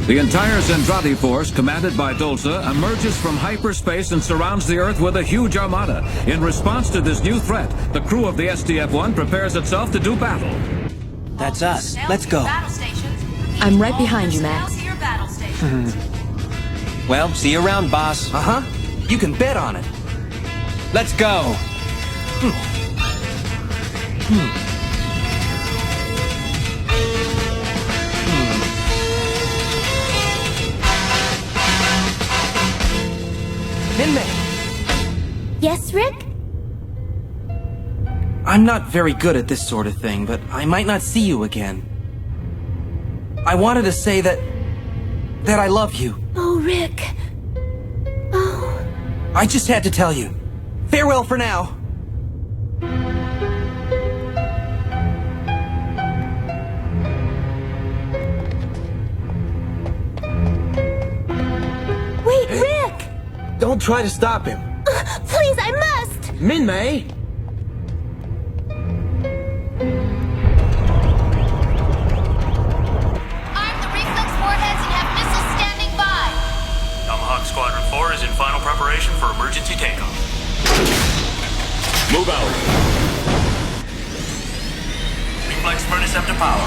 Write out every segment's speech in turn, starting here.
The entire Zentradi force, commanded by Dolza, emerges from hyperspace and surrounds the Earth with a huge armada. In response to this new threat, the crew of the SDF-1 prepares itself to do battle. That's us. Let's go. I'm right behind you, Max. Well, see you around, boss. Uh-huh. You can bet on it. Let's go. Minmay, Yes, Rick? I'm not very good at this sort of thing, but I might not see you again. I wanted to say that I love you. Oh, Rick. Oh. I just had to tell you. Farewell for now. Wait, Rick! Don't try to stop him. Please, I must! Minmay! Arm the reflex warheads and have missiles standing by. Tomahawk Squadron 4 is in final preparation for emergency takeoff. Move out. Reflex furnace up to power.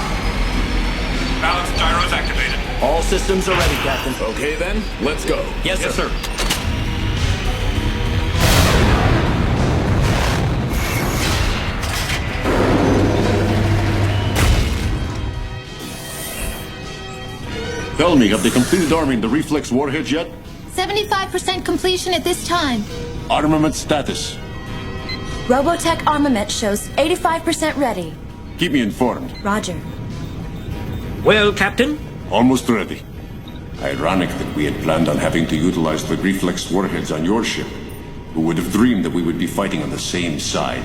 Balance gyros activated. All systems are ready, Captain. Okay then, let's go. Yes, sir. Tell me, have they completed arming the reflex warheads yet? 75% completion at this time. Armament status. Robotech armament shows 85% ready. Keep me informed. Roger. Well, Captain? Almost ready. Ironic that we had planned on having to utilize the reflex warheads on your ship. Who would have dreamed that we would be fighting on the same side?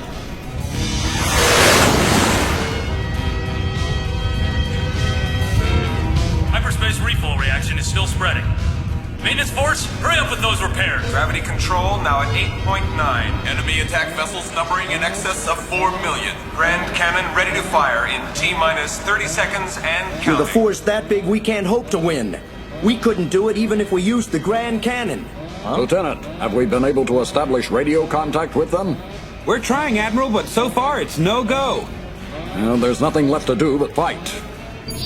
Hyperspace refuel reaction is still spreading. Maintenance force, hurry up with those repairs. Gravity control now at 8.9. Enemy attack vessels numbering in excess of 4 million. Grand cannon ready to fire in T-minus 30 seconds and With counting. a force that big, we can't hope to win. We couldn't do it even if we used the Grand Cannon. Lieutenant, have we been able to establish radio contact with them? We're trying, Admiral, but so far it's no go. Well, there's nothing left to do but fight.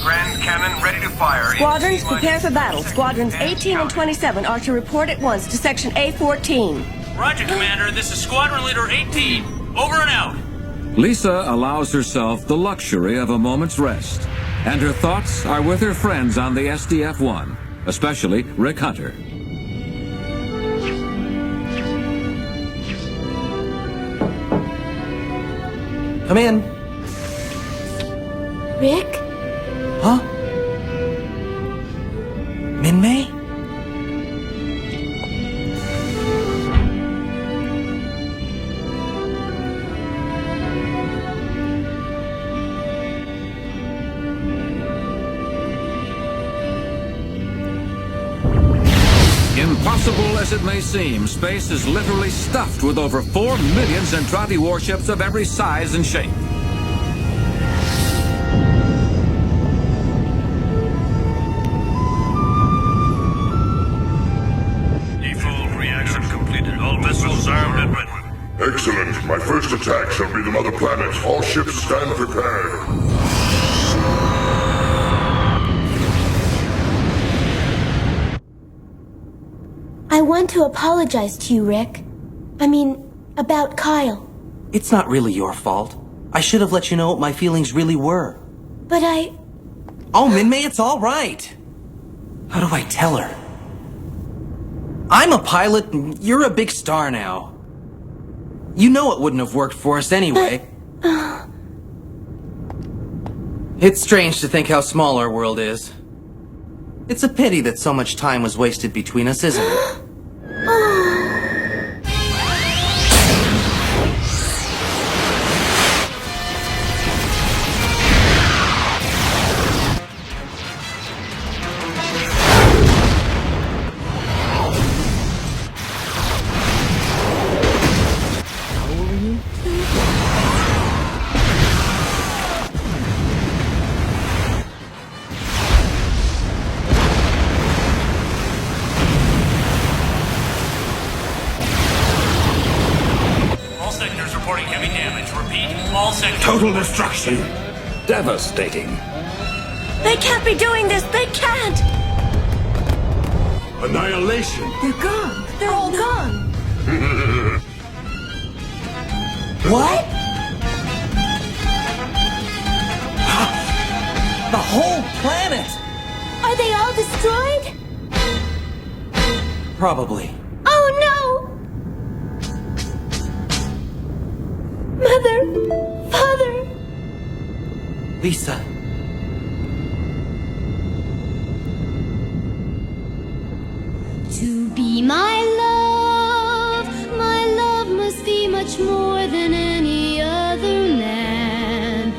Grand cannon ready to fire Squadrons, in prepare for battle. T-minus Squadrons 30 18 and counting. 27 are to report at once to Section A14. Roger, Commander. This is Squadron Leader 18. Over and out. Lisa allows herself the luxury of a moment's rest, and her thoughts are with her friends on the SDF-1, especially Rick Hunter. Come in. Rick? Huh? Minmay? Impossible as it may seem, space is literally stuffed with over 4 million Zentradi warships of every size and shape. Default reaction completed. All vessels armed and ready. Excellent. My first attack shall be the mother planet. All ships stand prepared. I want to apologize to you, Rick. I mean, about Kyle. It's not really your fault. I should have let you know what my feelings really were. But I... Oh, Minmay, it's all right. How do I tell her? I'm a pilot, and you're a big star now. You know it wouldn't have worked for us anyway. It's strange to think how small our world is. It's a pity that so much time was wasted between us, isn't it? Total destruction. Devastating. They can't be doing this. They can't. Annihilation. They're gone. They're all gone. What? The whole planet! Are they all destroyed? Probably. Oh no! Mother! Father! Lisa. To be my love must be much more than any other man.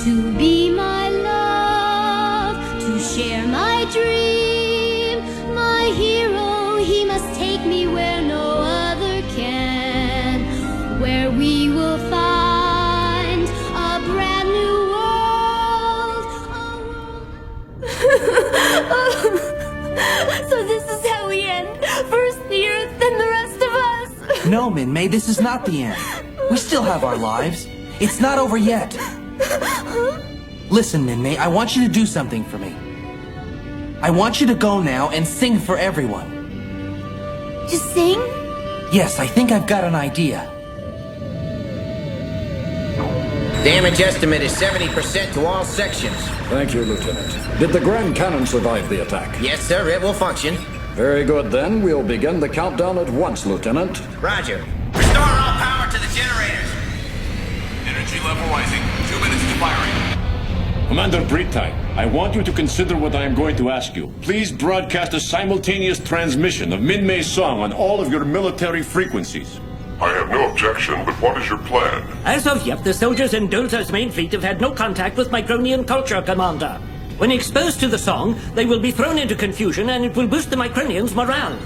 To be my love, to share my dream, my hero, he must take me where no other can, where we will find a brand new world. So this is how we end. First the Earth, then the rest of us. No, Min-May, this is not the end. We still have our lives. It's not over yet. Listen, Min-May, I want you to do something for me. I want you to go now and sing for everyone. Just sing? Yes, I think I've got an idea. Damage estimate is 70% to all sections. Thank you, Lieutenant. Did the Grand Cannon survive the attack? Yes, sir, it will function. Very good, then. We'll begin the countdown at once, Lieutenant. Roger. Restore all power to the generators. Energy level rising. 2 minutes to firing. Commander Britai, I want you to consider what I am going to ask you. Please broadcast a simultaneous transmission of Min-May's song on all of your military frequencies. I have no objection, but what is your plan? As of yet, the soldiers in Dolza's main fleet have had no contact with Micronian culture, Commander. When exposed to the song, they will be thrown into confusion and it will boost the Micronians' morale.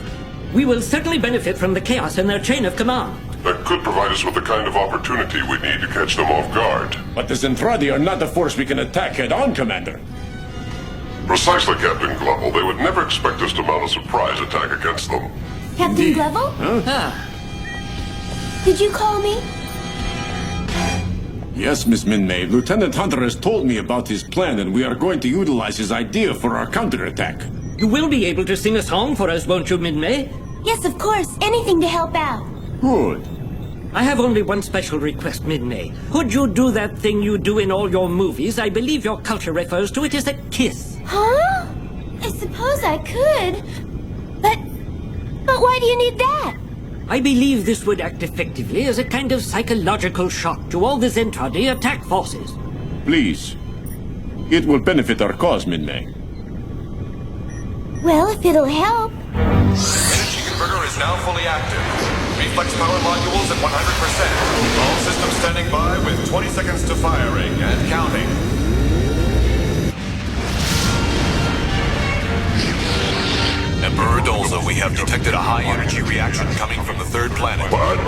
We will certainly benefit from the chaos in their chain of command. That could provide us with the kind of opportunity we need to catch them off guard. But the Zentradi are not a force we can attack head-on, Commander. Precisely, Captain Glubble. They would never expect us to mount a surprise attack against them. Captain Glevel? Huh? Did you call me? Yes, Miss Min-May. Lieutenant Hunter has told me about his plan, and we are going to utilize his idea for our counterattack. You will be able to sing a song for us, won't you, Min-May? Yes, of course. Anything to help out. Good. I have only one special request, Min-May. Could you do that thing you do in all your movies? I believe your culture refers to it as a kiss. Huh? I suppose I could. But why do you need that? I believe this would act effectively as a kind of psychological shock to all the Zentradi attack forces. Please. It will benefit our cause, Min-May. Well, if it'll help. Energy converter is now fully active. Reflex power modules at 100%. All systems standing by with 20 seconds to firing and counting. Emperor Dolza, we have detected a high-energy reaction coming from the third planet. What?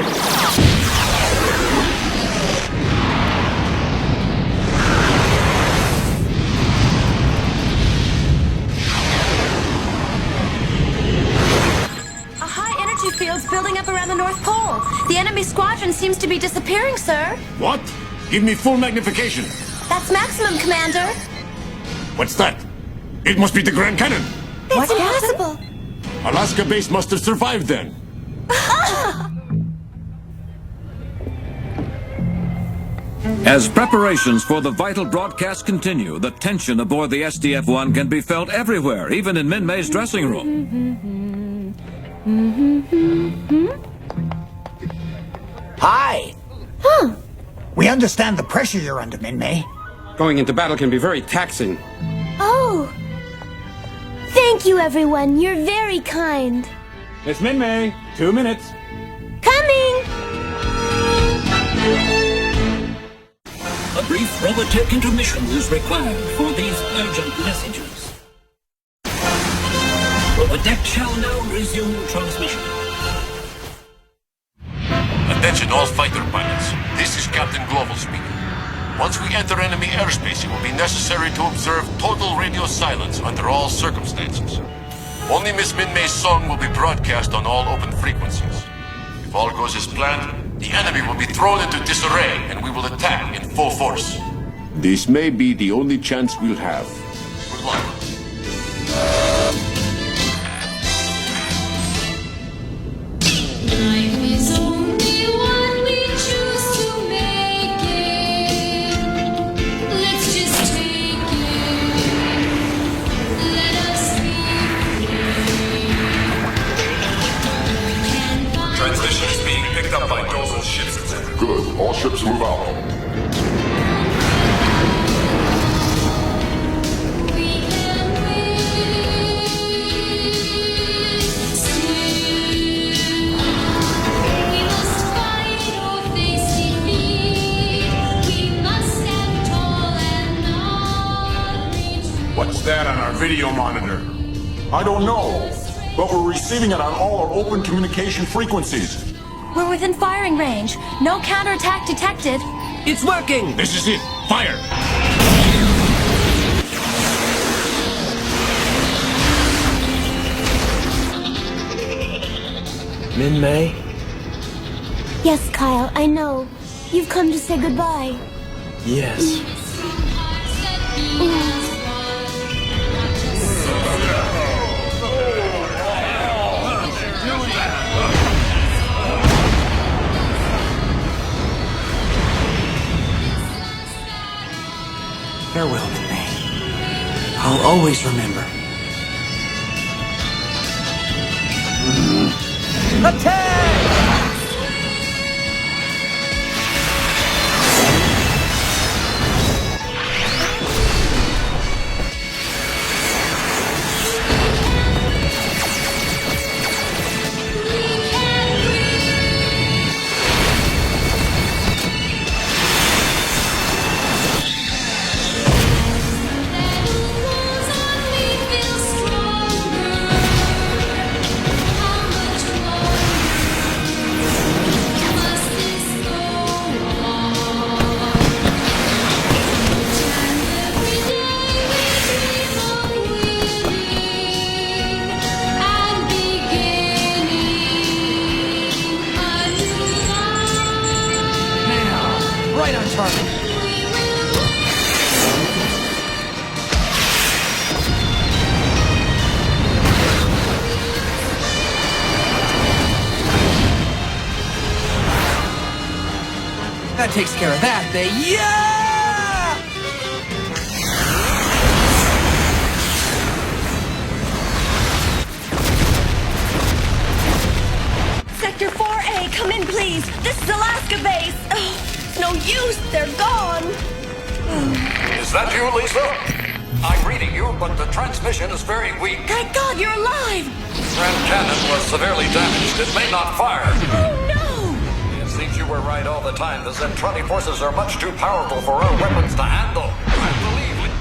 A high-energy field's building up around the North Pole. The enemy squadron seems to be disappearing, sir. What? Give me full magnification. That's maximum, Commander. What's that? It must be the Grand Cannon. That's impossible. Alaska base must have survived then. As preparations for the vital broadcast continue, the tension aboard the SDF-1 can be felt everywhere, even in Min-May's dressing room. Hi. Huh. We understand the pressure you're under, Min-May. Going into battle can be very taxing. Oh. Thank you, everyone. You're very kind. Miss Min-May, 2 minutes. Coming! A brief Robotech intermission is required for these urgent messages. Robotech shall now resume transmission. Attention all fighter pilots. This is Captain Global speaking. Once we enter enemy airspace, it will be necessary to observe total radio silence under all circumstances. Only Miss Min-May's song will be broadcast on all open frequencies. If all goes as planned, the enemy will be thrown into disarray, and we will will attack in full force. This may be the only chance we'll have. Good luck. Life is only one we choose to make it. Let's just take it. Let us be free. Transmission is being picked up by Dolza's ships. Good. All ships move out. We can win. Still, we must fight or face defeat. We must stand tall and not retreat. What's that on our video monitor? I don't know, but we're receiving it on all our open communication frequencies. We're within firing range. No counterattack detected. It's working! This is it. Fire! Min-May? Yes, Kyle, I know. You've come to say goodbye. Yes. Farewell, Min-May. I'll always remember. Attack! Right on target. That takes care of that, yeah! Sector 4A, come in, please. This is Alaska base. No use, they're gone. Is that you, Lisa? I'm reading you, but the transmission is very weak. Thank God you're alive. Grand Cannon was severely damaged. It may not fire. Oh, no. It seems you were right all the time. The Zentradi forces are much too powerful for our weapons to handle. I believe it.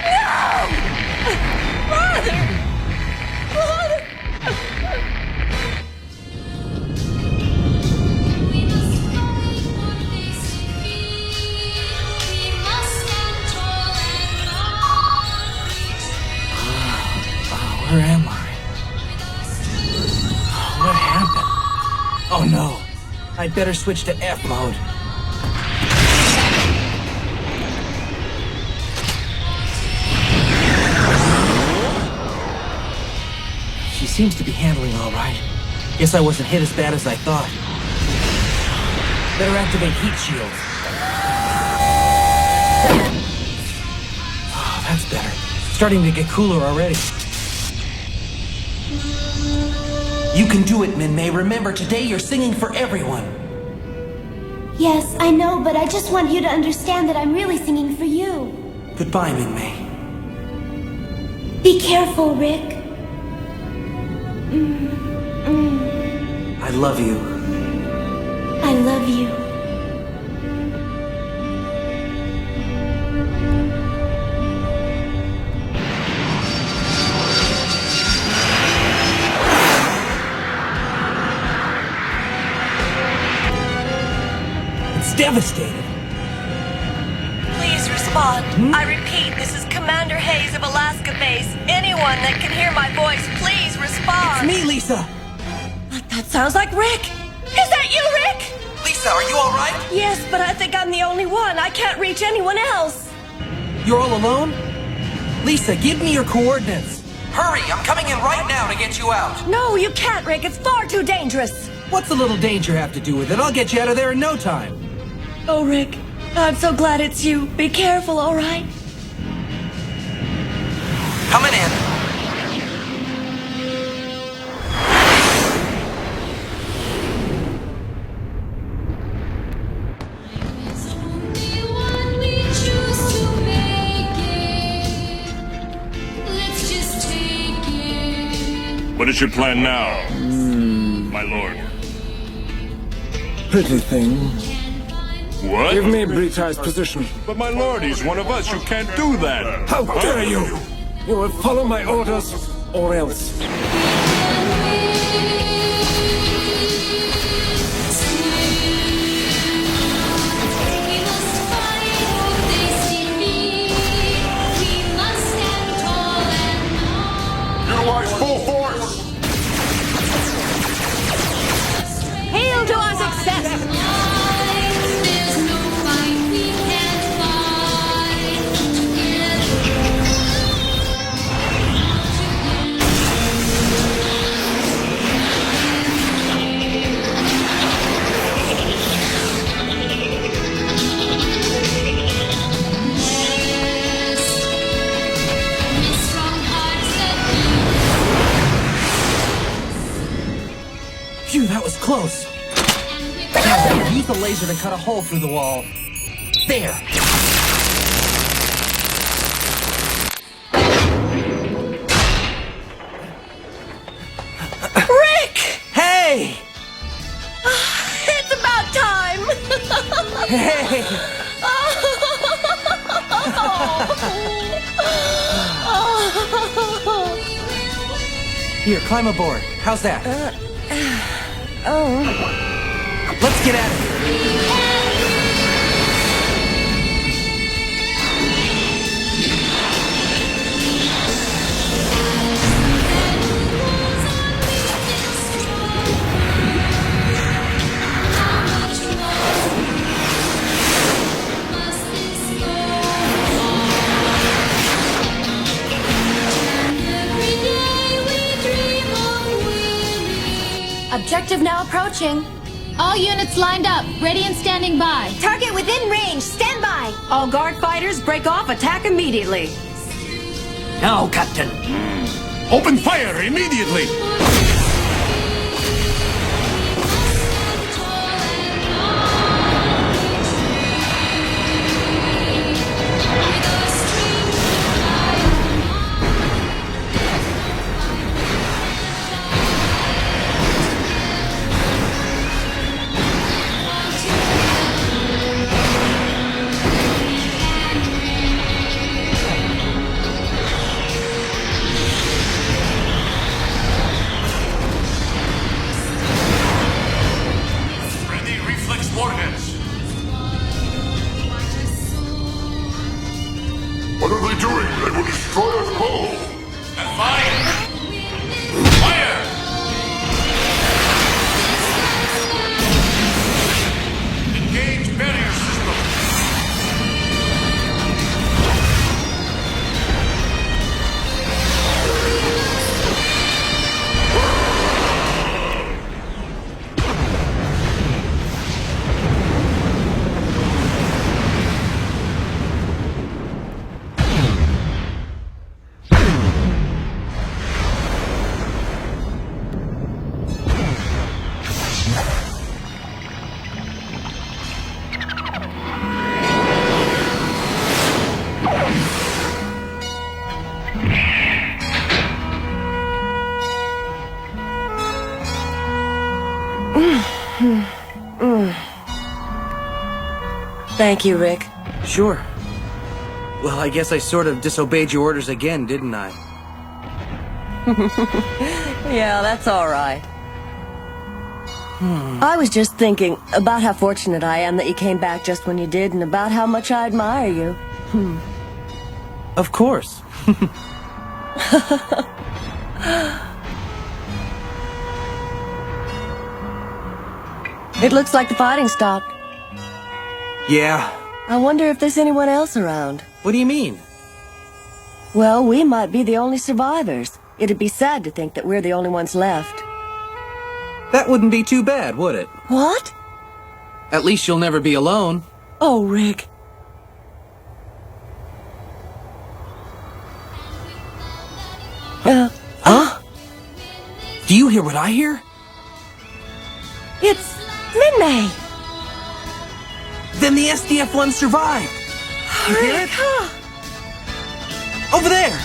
No! Father! Father! Where am I? What happened? Oh no. I'd better switch to F mode. She seems to be handling all right. Guess I wasn't hit as bad as I thought. Better activate heat shields. Oh, that's better. Starting to get cooler already. You can do it, Min-May. Remember, today you're singing for everyone. Yes, I know, but I just want you to understand that I'm really singing for you. Goodbye, Min-May. Be careful, Rick. I love you. I love you. Devastated. Please respond. I repeat, this is Commander Hayes of Alaska Base. Anyone that can hear my voice, please respond. It's me, Lisa. That sounds like Rick. Is that you, Rick? Lisa! Lisa, are you alright? Yes, but I think I'm the only one. I can't reach anyone else. You're all alone? Lisa, give me your coordinates. Hurry, I'm coming in right now to get you out. No, you can't, Rick. It's far too dangerous. What's a little danger have to do with it? I'll get you out of there in no time. Oh, Rick, I'm so glad it's you. Be careful, all right? Coming in. What is your plan now, my lord? Pretty thing. What? Give me Brita's position. But my lord, he's one of us. You can't do that. How dare you! You will follow my orders, or else. Utilize full force! Hail to our success! Phew, that was close. Now, use the laser to cut a hole through the wall. There. Rick! Hey! It's about time! Hey! Here, climb aboard. How's that? Let's get at it. Objective now approaching. All units lined up, ready and standing by. Target within range. Stand by. All guard fighters, break off. Attack immediately. Now, Captain. Open fire immediately! Ready reflex warheads. What are they doing? They will destroy us both! And fire! Fire! Engage barrier system. Thank you, Rick. Sure. Well, I guess I sort of disobeyed your orders again, didn't I? Yeah, that's all right. I was just thinking about how fortunate I am that you came back just when you did, and about how much I admire you. Of course. It looks like the fighting stopped. Yeah. I wonder if there's anyone else around. What do you mean? Well, we might be the only survivors. It'd be sad to think that we're the only ones left. That wouldn't be too bad, would it? What? At least you'll never be alone. Oh, Rick. Huh? Do you hear what I hear? It's Minmay! Then the SDF-1 survived! You hear it? Over there!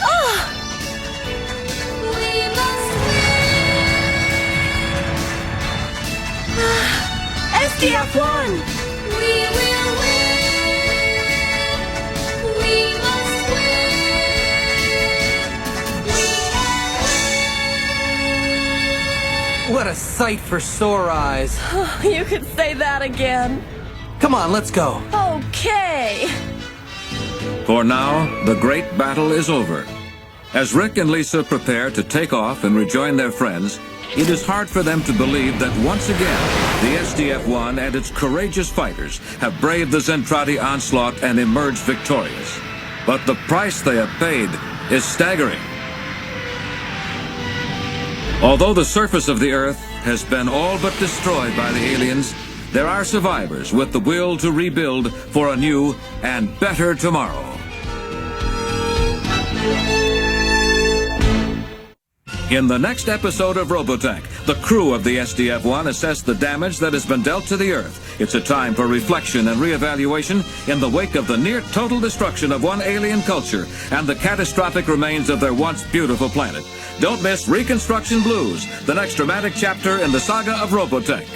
SDF-1! We will win! We must win! What a sight for sore eyes. You could say that again. Come on, let's go. Okay. For now, the great battle is over. As Rick and Lisa prepare to take off and rejoin their friends, it is hard for them to believe that once again, the SDF-1 and its courageous fighters have braved the Zentradi onslaught and emerged victorious. But the price they have paid is staggering. Although the surface of the Earth has been all but destroyed by the aliens, there are survivors with the will to rebuild for a new and better tomorrow. In the next episode of Robotech, the crew of the SDF-1 assess the damage that has been dealt to the Earth. It's a time for reflection and reevaluation in the wake of the near-total destruction of one alien culture and the catastrophic remains of their once beautiful planet. Don't miss Reconstruction Blues, the next dramatic chapter in the saga of Robotech.